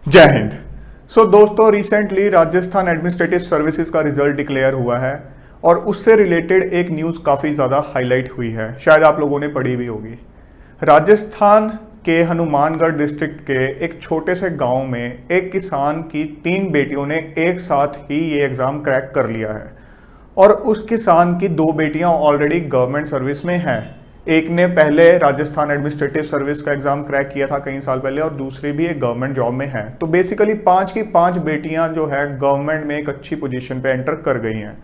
जय हिंद। दोस्तों, recently Rajasthan administrative services का रिजल्ट डिक्लेयर हुआ है और उससे रिलेटेड एक न्यूज़ काफ़ी ज़्यादा हाईलाइट हुई है, शायद आप लोगों ने पढ़ी भी होगी। राजस्थान के हनुमानगढ़ डिस्ट्रिक्ट के एक छोटे से गांव में एक किसान की 3 बेटियों ने एक साथ ही ये एग्ज़ाम क्रैक कर लिया है और उस किसान की 2 बेटियां ऑलरेडी गवर्नमेंट सर्विस में हैं। एक ने पहले राजस्थान एडमिनिस्ट्रेटिव सर्विस का एग्जाम क्रैक किया था कई साल पहले और दूसरी भी एक गवर्नमेंट जॉब में है। तो बेसिकली 5 की 5 बेटियां जो है गवर्नमेंट में एक अच्छी पोजीशन पे एंटर कर गई हैं,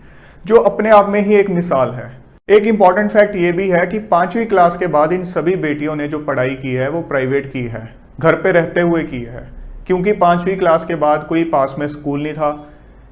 जो अपने आप में ही एक मिसाल है। एक इंपॉर्टेंट फैक्ट ये भी है कि 5वीं क्लास के बाद इन सभी बेटियों ने जो पढ़ाई की है वो प्राइवेट की है, घर पे रहते हुए की है, क्योंकि 5वीं क्लास के बाद कोई पास में स्कूल नहीं था।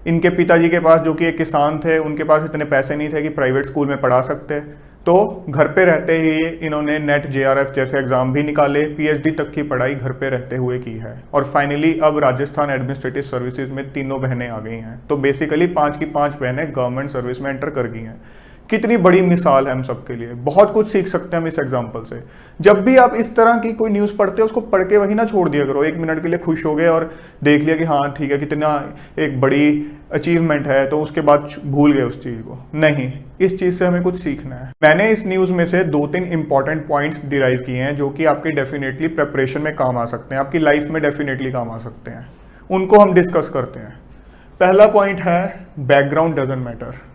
इनके पिताजी के पास, जो कि एक किसान थे, उनके पास इतने पैसे नहीं थे कि प्राइवेट स्कूल में पढ़ा सकते, तो घर पे रहते ही इन्होंने नेट जेआरएफ जैसे एग्जाम भी निकाले, पीएचडी तक की पढ़ाई घर पे रहते हुए की है और फाइनली अब राजस्थान एडमिनिस्ट्रेटिव सर्विसेज में तीनों बहनें आ गई हैं। तो बेसिकली 5 की 5 बहनें गवर्नमेंट सर्विस में एंटर कर गई हैं। कितनी बड़ी मिसाल है हम सबके लिए, बहुत कुछ सीख सकते हैं हम इस एग्जाम्पल से। जब भी आप इस तरह की कोई न्यूज़ पढ़ते हो उसको पढ़ के वही ना छोड़ दिया करो, 1 मिनट के लिए खुश हो गए और देख लिया कि हाँ ठीक है, कितना एक बड़ी अचीवमेंट है, तो उसके बाद भूल गए उस चीज़ को। नहीं, इस चीज़ से हमें कुछ सीखना है। मैंने इस न्यूज़ में से 2-3 इंपॉर्टेंट पॉइंट्स डिराइव किए हैं जो कि आपकी डेफिनेटली प्रिपरेशन में काम आ सकते हैं, आपकी लाइफ में डेफिनेटली काम आ सकते हैं। उनको हम डिस्कस करते हैं। पहला पॉइंट है बैकग्राउंड डजंट मैटर।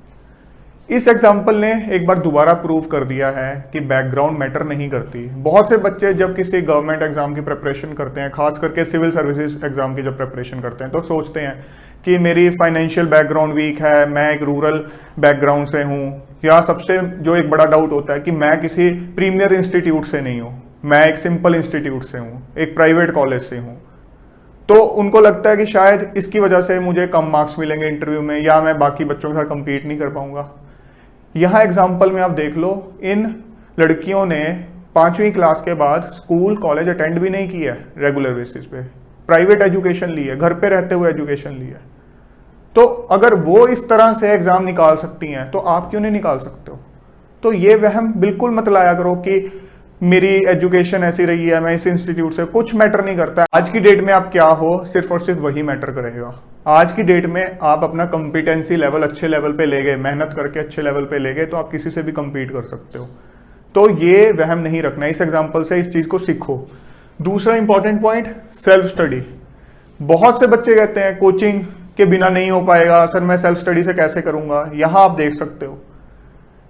इस एग्जाम्पल ने एक बार दोबारा प्रूव कर दिया है कि बैकग्राउंड मैटर नहीं करती। बहुत से बच्चे जब किसी गवर्नमेंट एग्जाम की प्रिपरेशन करते हैं, खास करके सिविल सर्विसेज एग्जाम की जब प्रिपरेशन करते हैं, तो सोचते हैं कि मेरी फाइनेंशियल बैकग्राउंड वीक है, मैं एक रूरल बैकग्राउंड से हूँ, या सबसे जो एक बड़ा डाउट होता है कि मैं किसी प्रीमियर इंस्टीट्यूट से नहीं हूँ, मैं एक सिंपल इंस्टीट्यूट से हूँ, एक प्राइवेट कॉलेज से हूँ। तो उनको लगता है कि शायद इसकी वजह से मुझे कम मार्क्स मिलेंगे इंटरव्यू में, या मैं बाकी बच्चों के साथ कंपीट नहीं कर पाऊंगा। यहाँ एग्जाम्पल में आप देख लो, इन लड़कियों ने 5वीं क्लास के बाद स्कूल कॉलेज अटेंड भी नहीं किया रेगुलर बेसिस पे, प्राइवेट एजुकेशन ली है, घर पे रहते हुए एजुकेशन ली है। तो अगर वो इस तरह से एग्जाम निकाल सकती हैं तो आप क्यों नहीं निकाल सकते हो? तो ये वहम बिल्कुल मत लाया करो कि मेरी एजुकेशन ऐसी रही है, मैं इस इंस्टीट्यूट से, कुछ मैटर नहीं करता। आज की डेट में आप क्या हो, सिर्फ और सिर्फ वही मैटर करेगा। आज की डेट में आप अपना कॉम्पिटेंसी लेवल अच्छे लेवल पे ले गए, मेहनत करके अच्छे लेवल पे ले गए, तो आप किसी से भी कम्पीट कर सकते हो। तो ये वहम नहीं रखना, इस एग्जाम्पल से इस चीज को सीखो। दूसरा इंपॉर्टेंट पॉइंट, सेल्फ स्टडी। बहुत से बच्चे कहते हैं कोचिंग के बिना नहीं हो पाएगा सर, मैं सेल्फ स्टडी से कैसे करूंगा। यहां आप देख सकते हो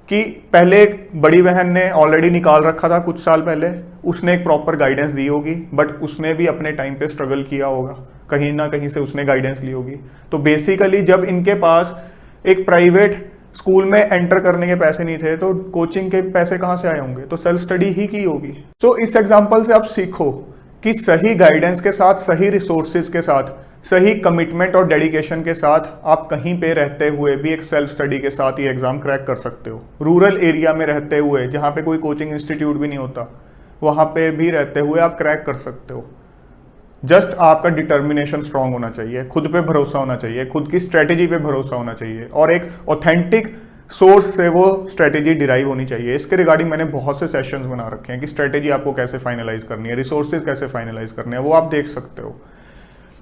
कि पहले एक बड़ी बहन ने ऑलरेडी निकाल रखा था कुछ साल पहले, उसने एक प्रॉपर गाइडेंस दी होगी, बट उसने भी अपने टाइम पे स्ट्रगल किया होगा, कहीं ना कहीं से उसने गाइडेंस ली होगी। तो बेसिकली जब इनके पास एक प्राइवेट स्कूल में एंटर करने के पैसे नहीं थे, तो कोचिंग के पैसे कहाँ से आए होंगे? तो सेल्फ स्टडी ही की होगी। तो इस एग्जाम्पल से आप सीखो कि सही गाइडेंस के साथ, सही रिसोर्सेज के साथ, सही कमिटमेंट और डेडिकेशन के साथ आप कहीं पे रहते हुए भी एक सेल्फ स्टडी के साथ ये एग्जाम क्रैक कर सकते हो। रूरल एरिया में रहते हुए, जहाँ पे कोई कोचिंग इंस्टीट्यूट भी नहीं होता, वहाँ पे भी रहते हुए आप क्रैक कर सकते हो। जस्ट आपका डिटर्मिनेशन स्ट्रांग होना चाहिए, खुद पे भरोसा होना चाहिए, खुद की स्ट्रेटेजी पे भरोसा होना चाहिए और एक ऑथेंटिक सोर्स से वो स्ट्रेटेजी डिराइव होनी चाहिए। इसके रिगार्डिंग मैंने बहुत से सेशंस बना रखे हैं कि स्ट्रेटेजी आपको कैसे फाइनलाइज करनी है, रिसोर्सेज कैसे फाइनलाइज करने हैं, वो आप देख सकते हो।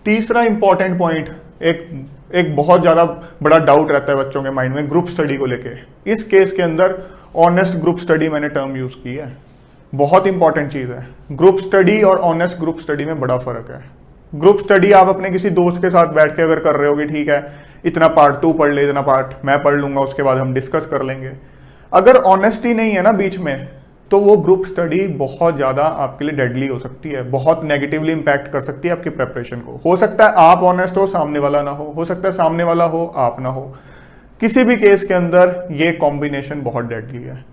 तीसरा इंपॉर्टेंट पॉइंट, एक बहुत ज्यादा बड़ा डाउट रहता है बच्चों के माइंड में ग्रुप स्टडी को लेके। इस केस के अंदर ऑनेस्ट ग्रुप स्टडी मैंने टर्म यूज की है, बहुत इंपॉर्टेंट चीज है। ग्रुप स्टडी और ऑनेस्ट ग्रुप स्टडी में बड़ा फर्क है। ग्रुप स्टडी आप अपने किसी दोस्त के साथ बैठ के अगर कर रहे होगे, ठीक है, इतना पार्ट तू पढ़ ले, इतना पार्ट मैं पढ़ लूंगा, उसके बाद हम डिस्कस कर लेंगे। अगर ऑनेस्टी नहीं है ना बीच में, तो वो ग्रुप स्टडी बहुत ज़्यादा आपके लिए डेडली हो सकती है, बहुत नेगेटिवली इंपैक्ट कर सकती है आपकी प्रेपरेशन को। हो सकता है आप ऑनेस्ट हो, सामने वाला ना हो सकता है सामने वाला हो, आप ना हो। किसी भी केस के अंदर ये कॉम्बिनेशन बहुत डेडली है।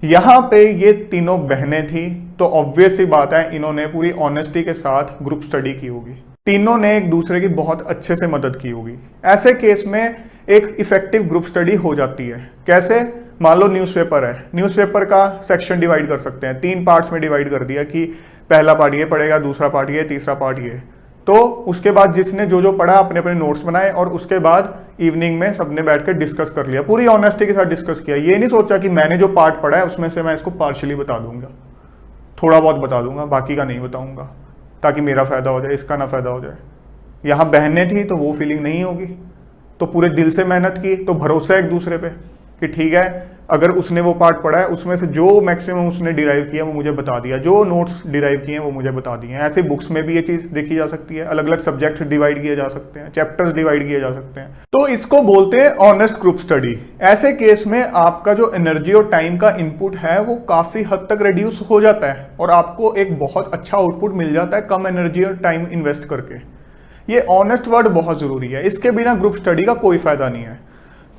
यहाँ पे ये तीनों बहनें थी, तो ऑब्वियस सी बात है इन्होंने पूरी ऑनेस्टी के साथ ग्रुप स्टडी की होगी। तीनों ने एक दूसरे की बहुत अच्छे से मदद की होगी। ऐसे केस में एक इफेक्टिव ग्रुप स्टडी हो जाती है। कैसे? मान लो न्यूज़पेपर है, न्यूज़पेपर का सेक्शन डिवाइड कर सकते हैं, 3 पार्ट्स में डिवाइड कर दिया कि पहला पार्ट ये पढ़ेगा, दूसरा पार्ट ये, तीसरा पार्ट ये। तो उसके बाद जिसने जो जो पढ़ा अपने अपने नोट्स बनाए और उसके बाद इवनिंग में सबने बैठ कर डिस्कस कर लिया, पूरी ऑनेस्टी के साथ डिस्कस किया। ये नहीं सोचा कि मैंने जो पार्ट पढ़ा है उसमें से मैं इसको पार्शियली बता दूंगा, थोड़ा बहुत बता दूंगा, बाकी का नहीं बताऊंगा, ताकि मेरा फायदा हो जाए, इसका ना फायदा हो जाए। यहाँ बहनें थी तो वो फीलिंग नहीं होगी। तो पूरे दिल से मेहनत की तो भरोसा है एक दूसरे पे कि ठीक है, अगर उसने वो पार्ट पढ़ा है उसमें से जो मैक्सिमम उसने डिराइव किया वो मुझे बता दिया, जो नोट्स डिराइव किए हैं वो मुझे बता दिए हैं। ऐसे बुक्स में भी ये चीज़ देखी जा सकती है, अलग अलग सब्जेक्ट्स डिवाइड किए जा सकते हैं, चैप्टर्स डिवाइड किए जा सकते हैं। तो इसको बोलते हैं ऑनेस्ट ग्रुप स्टडी। ऐसे केस में आपका जो एनर्जी और टाइम का इनपुट है वो काफ़ी हद तक रिड्यूस हो जाता है और आपको एक बहुत अच्छा आउटपुट मिल जाता है कम एनर्जी और टाइम इन्वेस्ट करके। ये ऑनेस्ट वर्ड बहुत ज़रूरी है, इसके बिना ग्रुप स्टडी का कोई फ़ायदा नहीं है।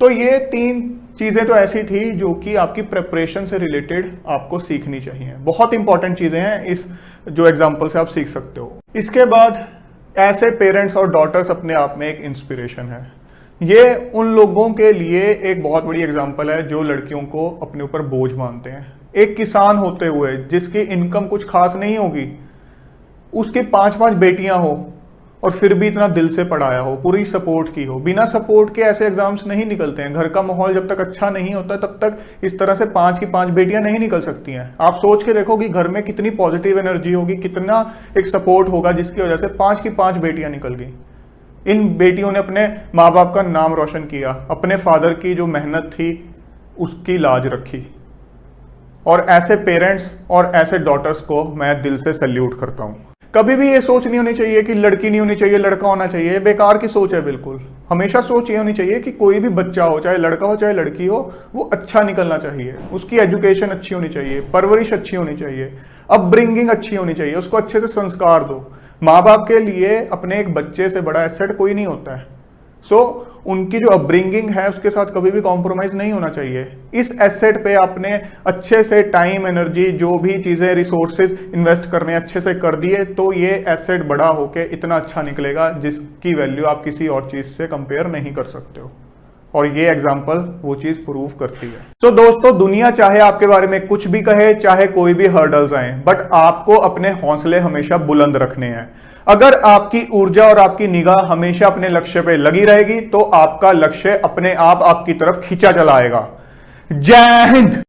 तो ये 3 चीज़ें तो ऐसी थी जो कि आपकी प्रिपरेशन से रिलेटेड आपको सीखनी चाहिए। बहुत इंपॉर्टेंट चीज़ें हैं, इस जो एग्जाम्पल से आप सीख सकते हो। इसके बाद ऐसे पेरेंट्स और डॉटर्स अपने आप में एक इंस्पिरेशन है। ये उन लोगों के लिए एक बहुत बड़ी एग्जाम्पल है जो लड़कियों को अपने ऊपर बोझ मानते हैं। एक किसान होते हुए जिसकी इनकम कुछ खास नहीं होगी, उसकी 5-5 बेटियां हो और फिर भी इतना दिल से पढ़ाया हो, पूरी सपोर्ट की हो। बिना सपोर्ट के ऐसे एग्जाम्स नहीं निकलते हैं। घर का माहौल जब तक अच्छा नहीं होता तब तक इस तरह से 5 की 5 बेटियां नहीं निकल सकती हैं। आप सोच के देखो कि घर में कितनी पॉजिटिव एनर्जी होगी, कितना एक सपोर्ट होगा जिसकी वजह से 5 की 5 बेटियां निकल गई। इन बेटियों ने अपने माँ बाप का नाम रोशन किया, अपने फादर की जो मेहनत थी उसकी लाज रखी। और ऐसे पेरेंट्स और ऐसे डॉटर्स को मैं दिल से सैल्यूट करता हूँ। कभी भी ये सोच नहीं होनी चाहिए कि लड़की नहीं होनी चाहिए, लड़का होना चाहिए। ये बेकार की सोच है बिल्कुल। हमेशा सोच ये होनी चाहिए कि कोई भी बच्चा हो, चाहे लड़का हो चाहे लड़की हो, वो अच्छा निकलना चाहिए। उसकी एजुकेशन अच्छी होनी चाहिए, परवरिश अच्छी होनी चाहिए, अपब्रिंगिंग अच्छी होनी चाहिए, उसको अच्छे से संस्कार दो। माँ बाप के लिए अपने एक बच्चे से बड़ा एसेट कोई नहीं होता है। उनकी जो अपब्रिंगिंग है उसके साथ कभी भी कॉम्प्रोमाइज नहीं होना चाहिए। इस एसेट पे आपने अच्छे से टाइम, एनर्जी, जो भी चीजें, रिसोर्सेज इन्वेस्ट करने अच्छे से कर दिए तो ये एसेट बड़ा होके इतना अच्छा निकलेगा जिसकी वैल्यू आप किसी और चीज से कंपेयर नहीं कर सकते हो। और ये एग्जाम्पल वो चीज प्रूव करती है। तो दोस्तों, दुनिया चाहे आपके बारे में कुछ भी कहे, चाहे कोई भी हर्डल्स आए, बट आपको अपने हौसले हमेशा बुलंद रखने हैं। अगर आपकी ऊर्जा और आपकी निगाह हमेशा अपने लक्ष्य पे लगी रहेगी तो आपका लक्ष्य अपने आप आपकी तरफ खींचा चला आएगा। जय हिंद।